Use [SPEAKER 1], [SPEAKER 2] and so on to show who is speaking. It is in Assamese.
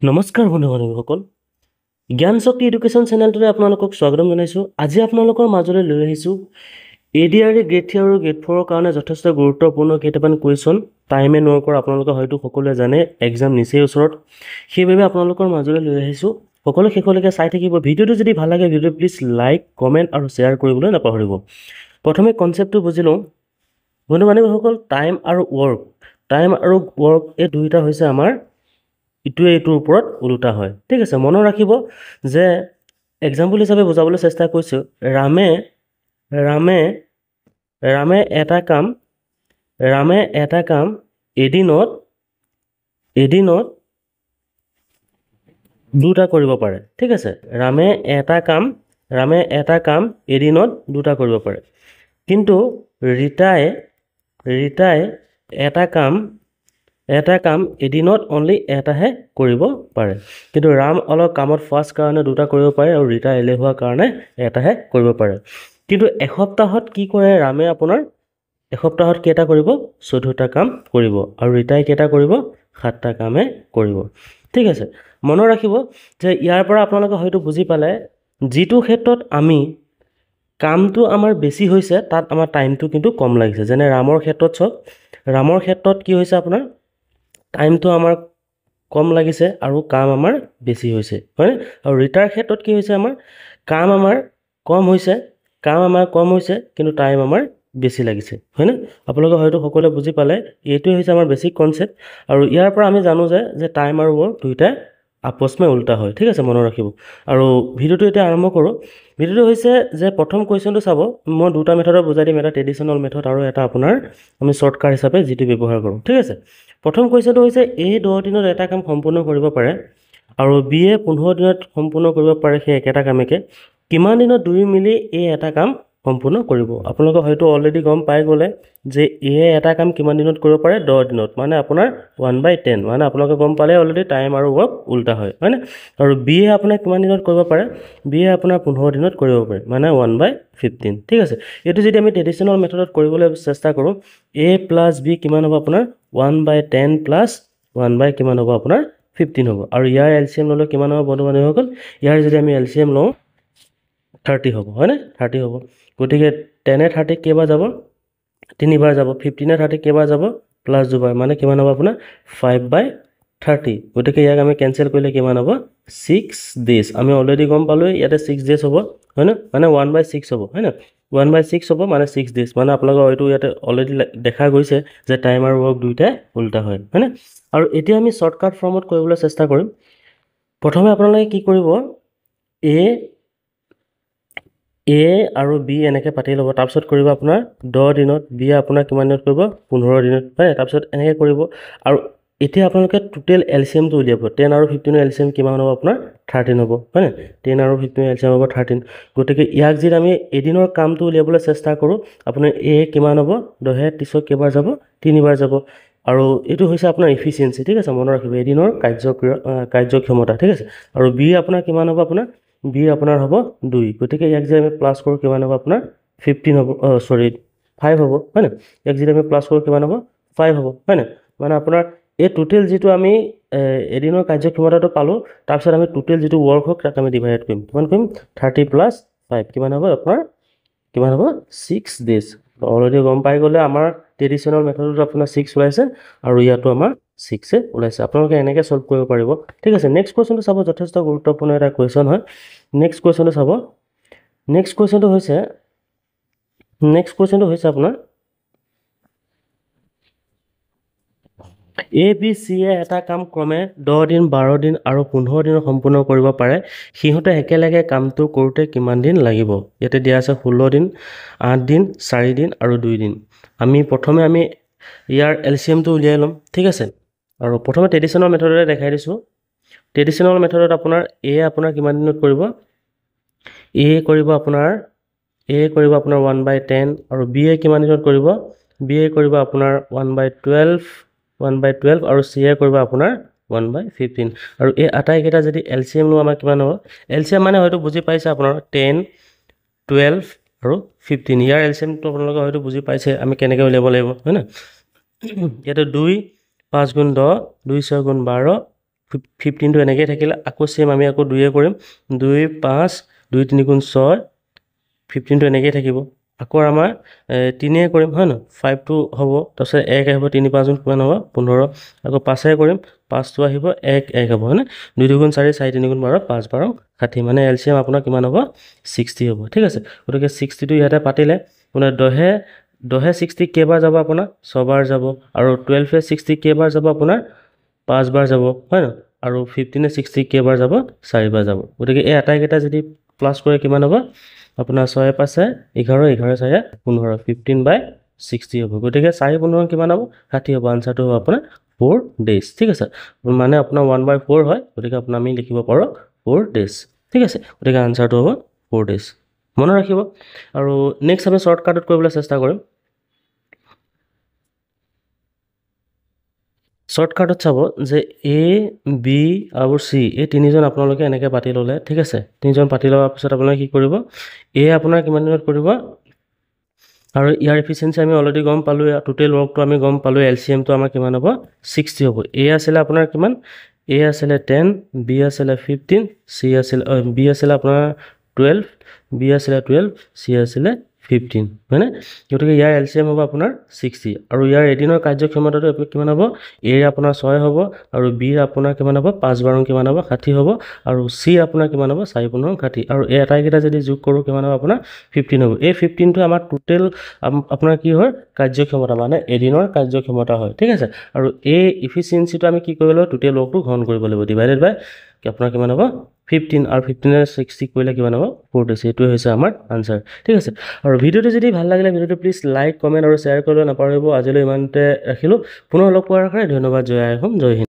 [SPEAKER 1] নমস্কাৰ বন্ধু-বান্ধৱীসকল জ্ঞান শক্তি এডুকেশ্যন চেনেলটোলৈ আপোনালোকক স্বাগতম জনাইছোঁ। আজি আপোনালোকৰ মাজলৈ লৈ আহিছোঁ এডিআৰই গ্ৰেড 3 আৰু গ্ৰেড 4ৰ কাৰণে যথেষ্ট গুৰুত্বপূৰ্ণ কেইটামান কুৱেশ্যন টাইম এণ্ড ৱৰ্কৰ আপোনালোকে হয়তো সকলোৱে জানে এক্সাম নিচেই ওচৰত, সেইবাবে আপোনালোকৰ মাজলৈ লৈ আহিছোঁ। সকলো শেষলৈকে চাই থাকিব। ভিডিঅ'টো যদি ভাল লাগে ভিডিঅ'টো প্লিজ লাইক কমেণ্ট আৰু শ্বেয়াৰ কৰিবলৈ নাপাহৰিব। প্ৰথমে কনচেপ্টটো বুজি লওঁ বন্ধু-বান্ধৱীসকল। টাইম আৰু ৱৰ্ক এই দুয়োটা হৈছে আমাৰ ইটোৱে ইটোৰ ওপৰত ওলোটা হয়। ঠিক আছে, মনত ৰাখিব যে এক্সাম্পল হিচাপে বুজাবলৈ চেষ্টা কৰিছোঁ। ৰামে এটা কাম এদিনত দুটা কৰিব পাৰে। ঠিক আছে, ৰামে এটা কাম এদিনত দুটা কৰিব পাৰে, কিন্তু ৰীতাই এটা কাম এদিনত অনলি এটাহে কৰিব পাৰে। কিন্তু ৰাম অলপ কামত ফাষ্ট কাৰণে দুটা কৰিব পাৰে আৰু ৰীতা এলেহুৱা কাৰণে এটাহে কৰিব পাৰে। কিন্তু এসপ্তাহত কি কৰে ৰামে? আপোনাৰ এসপ্তাহত কেইটা কৰিব? 14টা কাম কৰিব আৰু ৰীতাই কেইটা কৰিব? 7টা কামে কৰিব। ঠিক আছে, মনত ৰাখিব যে ইয়াৰ পৰা আপোনালোকে হয়তো বুজি পালে যিটো ক্ষেত্ৰত আমি কামটো আমাৰ বেছি হৈছে তাত আমাৰ টাইমটো কিন্তু কম লাগিছে। যেনে ৰামৰ ক্ষেত্ৰত কি হৈছে? আপোনাৰ টাইমটো আমাৰ কম লাগিছে আৰু কাম আমাৰ বেছি হৈছে, হয়নে? আৰু ৰীতাৰ ক্ষেত্ৰত কি হৈছে? আমাৰ কাম আমাৰ কম হৈছে কিন্তু টাইম আমাৰ বেছি লাগিছে, হয়নে? আপোনালোকে হয়তো সকলোৱে বুজি পালে। এইটোৱে হৈছে আমাৰ বেছিক কনচেপ্ট। আৰু ইয়াৰ পৰা আমি জানো যে টাইম আৰু ৱৰ্ক দুয়োটাই আপচমে উল্টা হয়। ঠিক আছে, মনত ৰাখিব। আৰু ভিডিঅ'টো এতিয়া আৰম্ভ কৰোঁ। ভিডিঅ'টো হৈছে যে প্ৰথম কুৱেশ্যনটো চাব। মই দুটা মেথডত বুজাই দিম, এটা ট্ৰেডিশ্যনেল মেথড আৰু এটা আপোনাৰ আমি শ্বৰ্টকাট হিচাপে যিটো ব্যৱহাৰ কৰোঁ। ঠিক আছে, প্ৰথম কুৱেশ্যনটো হৈছে A 10 দিনত এটা কাম সম্পূৰ্ণ কৰিব পাৰে আৰু B 15 দিনত সম্পূৰ্ণ কৰিব পাৰে সেই একেটা কামেকে। কিমান দিনত দুই মিলি A এটা কাম সম্পূৰ্ণ কৰিব? আপোনালোকে হয়তো অলৰেডি গম পাই গ'লে যে A এটা কাম কিমান দিনত কৰিব পাৰে? 10 দিনত, মানে আপোনাৰ 1/10। মানে আপোনালোকে গম পালে অলৰেডি টাইম আৰু ৱৰ্ক উল্টা হয়, হয়নে? আৰু B আপোনাৰ কিমান দিনত কৰিব পাৰে? B আপোনাৰ 15 দিনত কৰিব পাৰে, মানে 1/15। ঠিক আছে, এইটো যদি আমি ট্ৰেডিশ্যনেল মেথডত কৰিবলৈ চেষ্টা কৰোঁ, A + B কিমান হ'ব? আপোনাৰ 1/10 + 1 কিমান হ'ব? আপোনাৰ 15 হ'ব। আৰু ইয়াৰ এলচিএম ল'লে কিমান হ'ব বন্ধু-বান্ধৱীসকল? ইয়াৰ যদি আমি এলচিএম লওঁ 30 হ'ব, হয়নে? 30 হ'ব। গতিকে 10 30 কেইবাৰ যাব? 3বাৰ যাব। 15 30 কেইবাৰ যাব? প্লাছ 2বাৰ, মানে কিমান হ'ব? আপোনাৰ 5/30। গতিকে ইয়াক আমি কেঞ্চেল কৰিলে কিমান হ'ব? 6 ডেজ। আমি অলৰেডি গম পালোঁ ইয়াতে 6 ডেজ হ'ব, হয়নে? মানে 1/6 হ'ব, হয়নে? 1/6 হ'ব মানে 6 ডেজ। মানে আপোনালোকৰ হয়তো ইয়াতে অলৰেডি দেখা গৈছে যে টাইম আৰু ৱৰ্ক দুয়োটাই উল্টা হয়, হয়নে? আৰু এতিয়া আমি শ্বৰ্টকাট ফৰ্মত কৰিবলৈ চেষ্টা কৰিম। প্ৰথমে আপোনালোকে কি কৰিব? A আৰু B এনেকৈ পাতি ল'ব। তাৰপিছত কৰিব আপোনাৰ 10 দিনত, B আপোনাৰ কিমান দিনত কৰিব? 15 দিনত, হয়? তাৰপিছত এনেকৈ কৰিব। আৰু এতিয়া আপোনালোকে টোটেল এলচিএমটো উলিয়াব। 10 আৰু 15ৰ এলচিএম কিমান হ'ব? আপোনাৰ 13 হ'ব, হয়নে? 10 আৰু 15ৰ এলচিএম হ'ব 13। গতিকে ইয়াক যদি আমি এদিনৰ কামটো উলিয়াবলৈ চেষ্টা কৰোঁ, আপোনাৰ A কিমান হ'ব? 10 30 কেইবাৰ যাব? 3বাৰ যাব। আৰু এইটো হৈছে আপোনাৰ এফিচিয়েঞ্চি। ঠিক আছে, মনত ৰাখিব এদিনৰ কাৰ্যক্ষমতা। ঠিক আছে, আৰু B আপোনাৰ কিমান হ'ব? আপোনাৰ B আপোনাৰ হ'ব 2। গতিকে ইয়াক যদি আমি প্লাছ কৰোঁ কিমান হ'ব? আপোনাৰ 15 হ'ব, 5 হ'ব, হয়নে? ইয়াক যদি আমি প্লাছ কৰোঁ কিমান হ'ব? 5 হ'ব, হয়নে? মানে আপোনাৰ এই টোটেল যিটো আমি এদিনৰ কাৰ্যক্ষমতাটো পালোঁ, তাৰপিছত আমি টোটেল যিটো ৱৰ্ক হওক তাক আমি ডিভাইড কৰিম। কিমান কৰিম? 30 + 5 কিমান হ'ব? আপোনাৰ কিমান হ'ব? 6 ডেজ। অলৰেডি গম পাই গ'লে আমাৰ ট্ৰেডিশ্যনেল মেথডত আপোনাৰ 6 ওলাইছে আৰু ইয়াতো আমাৰ 6 ওলাইছে। আপোনালোকে এনেকৈ চল্ভ কৰিব পাৰিব। ঠিক আছে, নেক্সট কুৱেশ্যনটো চাব। যথেষ্ট গুৰুত্বপূৰ্ণ এটা কুৱেশ্যন হয়। নেক্সট কুৱেশ্যনটো চাব। নেক্সট কুৱেশ্যনটো হৈছে আপোনাৰ A B C এটা কাম ক্ৰমে 10 দিন 12 দিন আৰু 15 দিনত সম্পূৰ্ণ কৰিব পাৰে। সিহঁতে একেলগে কামটো কৰোঁতে কিমান দিন লাগিব? ইয়াতে দিয়া আছে 16 দিন, 8 দিন, 4 দিন আৰু 2 দিন। প্ৰথমে আমি ইয়াৰ এলচিএমটো উলিয়াই ল'ম। ঠিক আছে, আৰু প্ৰথমে ট্ৰেডিশ্যনেল মেথডতে দেখাই দিছোঁ। ট্ৰেডিশ্যনেল মেথডত আপোনাৰ A আপোনাৰ কিমান দিনত কৰিব? A কৰিব আপোনাৰ 1/10 আৰু B কিমান দিনত কৰিব? B কৰিব আপোনাৰ 1/12 আৰু C কৰিব আপোনাৰ 1/15। আৰু এই আটাইকেইটা যদি এলচিএম লওঁ আমাৰ কিমান হ'ব? এলচিএম মানে হয়তো বুজি পাইছে আপোনাৰ 10, 12 আৰু 15। ইয়াৰ এলচিএমটো আপোনালোকে হয়তো বুজি পাইছে আমি কেনেকৈ উলিয়াব লাগিব, হয় না? ইয়াতে 2 5 × 10, 2 6 × 12, 15টো এনেকৈ থাকিলে আকৌ সেম আমি আকৌ 2 কৰিম 2 5 2 3 গুণ 6 15টো এনেকৈ থাকিব আকৌ আমাৰ 3 কৰিম হয় ন 5টো হ'ব তাৰপিছত 1 আহিব 3 5 গুণ কিমান হ'ব 15 আকৌ 5 কৰিম 5টো আহিব 1 1 হ'ব হয়নে 2 2 গুণ 4 4 3 গুণ 12 5 12 60 মানে এলচিএম আপোনাৰ কিমান হ'ব 60 হ'ব ঠিক আছে গতিকে 60টো ইয়াতে পাতিলে আপোনাৰ 10 60 কেইবাৰ যাব আপোনাৰ 6 বাৰ যাব আৰু 12 60 কেইবাৰ যাব আপোনাৰ 5 বাৰ যাব হয় ন আৰু 15 60 কেইবাৰ যাব 4 বাৰ যাব গতিকে এই আটাইকেইটা যদি প্লাছ কৰে কিমান হ'ব আপোনাৰ 6 5 11 11 4 15 15/60 হ'ব গতিকে 4 15 কিমান হ'ব 60 হ'ব আনসাৰটো হ'ব আপোনাৰ 4 days ঠিক আছে মানে আপোনাৰ 1/4 হয় গতিকে আপোনাৰ আমি লিখিব পাৰো 4 days ঠিক আছে গতিকে আনসাৰটো হ'ব 4 days মনত ৰাখিব আৰু নেক্সট আমি শৰ্টকাটত কৰিবলৈ চেষ্টা কৰিম শৰ্টকাটত চাব যে এ বি আৰু চি এই তিনিজন আপোনালোকে এনেকৈ পাতি ল'লে ঠিক আছে তিনিজন পাতি লোৱাৰ পিছত আপোনালোকে কি কৰিব এ আপোনাৰ কিমান দিনত কৰিব আৰু ইয়াৰ এফিচিয়েঞ্চি আমি অলৰেডি গম পালোঁ টোটেল ৱৰ্কটো আমি গম পালোঁ এলচিএমটো আমাৰ কিমান হ'ব 60 হ'ব এ আছিলে আপোনাৰ কিমান এ আছিলে 10 বি আছিলে 15 চি আছিলে বি আছিলে আপোনাৰ 12 বি আছিলে 12 চি আছিলে 15 হয়নে গতিকে ইয়াৰ এলচিএম হ'ব আপোনাৰ 60 আৰু ইয়াৰ এদিনৰ কাৰ্যক্ষমতাটো কিমান হ'ব এ আপোনাৰ 6 হ'ব আৰু বি আপোনাৰ কিমান হ'ব 5 বাৰ কিমান হ'ব 60 হ'ব আৰু চি আপোনাৰ কিমান হ'ব 4 15 60 আৰু এই আটাইকেইটা যদি যোগ কৰোঁ কিমান হ'ব আপোনাৰ 15 হ'ব এই 15টো আমাৰ টোটেল আপোনাৰ কি হয় কাৰ্যক্ষমতা মানে এদিনৰ কাৰ্যক্ষমতা হয় ঠিক আছে আৰু এই এফিচিয়েঞ্চিটো আমি কি কৰিব লাগিব টোটেল ৱৰ্কটো গ্ৰহণ কৰিব লাগিব ডিভাইডেড বাই আপোনাৰ কিমান হ'ব 15 আৰু 15 60 কৰিলে কিমান হ'ব 4 days এইটোৱে হৈছে আমাৰ আনসাৰ ঠিক আছে আৰু ভিডিঅ'টো যদি ভাল লাগিলে ভিডিঅ'টো প্লিজ লাইক কমেণ্ট আৰু শ্বেয়াৰ কৰিব নাপাহৰিব আজিলৈ ইমানতে ৰাখিলোঁ পুনৰ লগ পোৱাৰ আশাৰে ধন্যবাদ জয় আই অসম জয় হিন্দ